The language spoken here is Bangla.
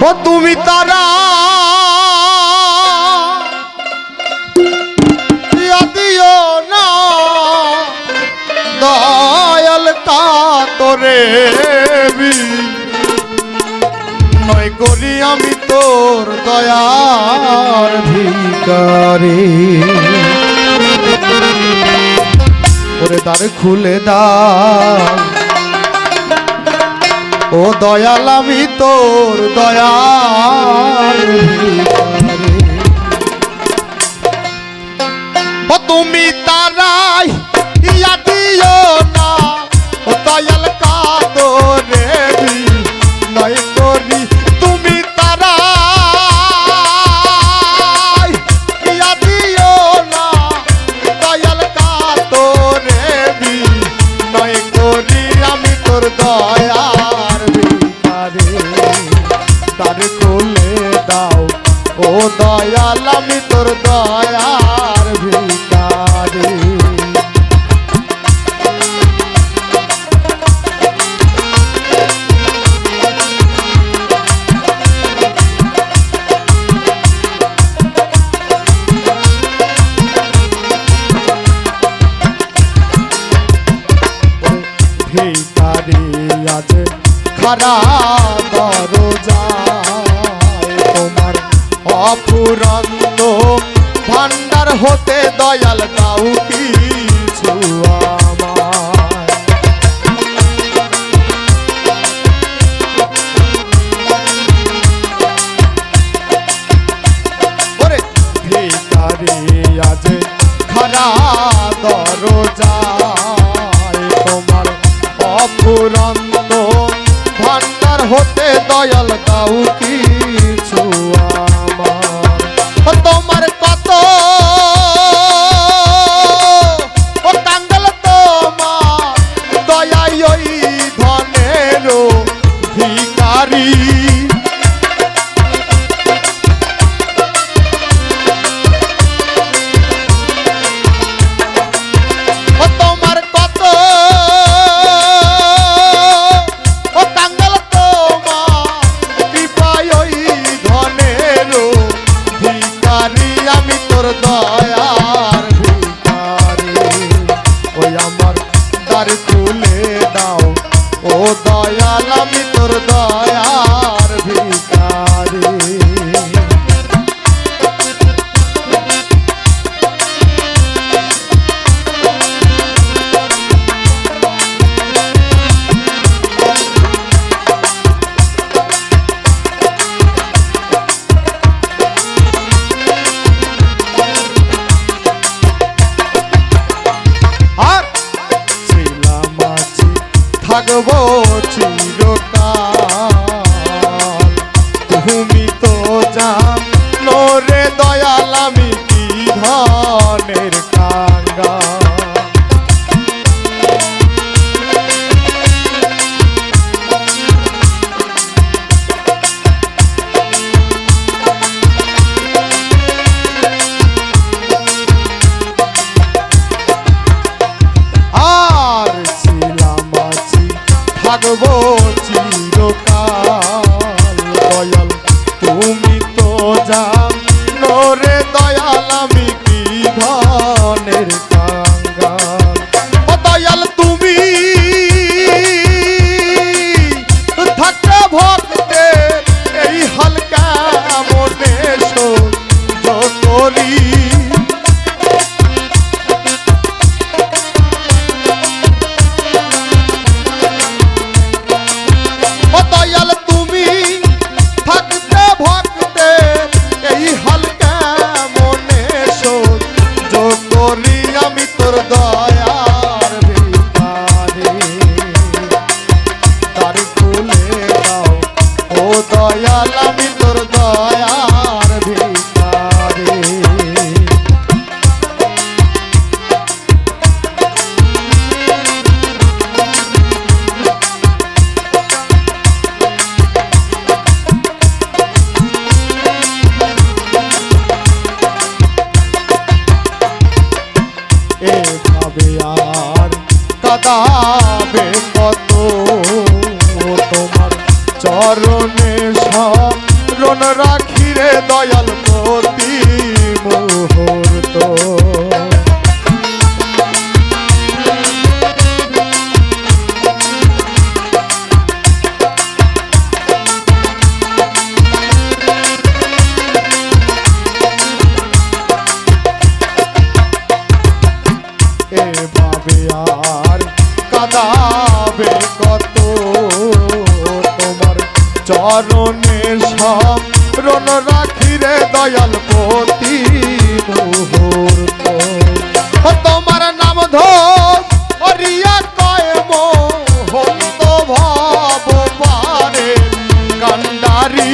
ও তুমি তারা দিও না দয়াল কাতরে নয় করি আমি তোর দয়ার ভিখারি। ওরে দ্বার খুলে দাও ও দয়াল আমি তোর দয়ার ভিখারি। ও তুমি তারাই ইয়া দিও না ও দয়াল কাতরে নয় করি তুমি তারাই ইয়া দিও না দয়াল কাতরে নয় করি আমি তোর দয়ার ভিখারি। দ্বার খুলে দাও ও দয়াল আমি তোর দয়ার ভিখারি। ভিখারি আছে খারা দরজায় তোমার অফুরন্ত ভান্ডার হতে দয়াল দাও কিছু আমায়। ওরে ভিখারি আছে খারা দরজায় তোমার অফুরন্ত ভান্ডার হতে দয়াল দাও কিছু আমার। তোমার কত ও কাঙ্গাল তোমার দয়াই ওই ধনের ভিখারি। তোমার কত ও কাঙ্গাল তোমার কৃপায় ওই ধনের ভিখারি আমি তোর দয়ার ভিখারি। ওই আমার দ্বার খুলে দাও ও দয়াল আমি তোর দয়ার ভিখারি। আর ছিলাম আছি থাকবো চিরকাল তুমি তো জানো রে দয়াল আমি কি ধনের কাঙ্গাল। আর ছিলাম আছি থাকবো চিরকাল দয়াল তুমি তো জানো রে দয়াল আমি কি ধনের কাঙ্গাল। ও দয়াল তুমি থাকতে ভক্তে এই হালকা মনে সহ্য করি। ও দয়াল তুমি থাকতে ভক্তে এই হালকা মনে সহ্য করি আমি তোর দয়ার ভিখারি। দ্বার খুলে দাও ও দয়াল আমি তোর দয়ার ভিখারি। এভাবে আর কাঁদাবে কত তোমার চরণে সব রন রাখি রে দয়াল প্রতি মুহূর্ত। এভাবে আর কাঁদাবে কত তোমার চরণের শরণ রাখি রে দয়াল প্রতি মুহূর্ত। তোমার নাম ধরিয়া কয় মোহন্ত ভব পারে কান্ডারি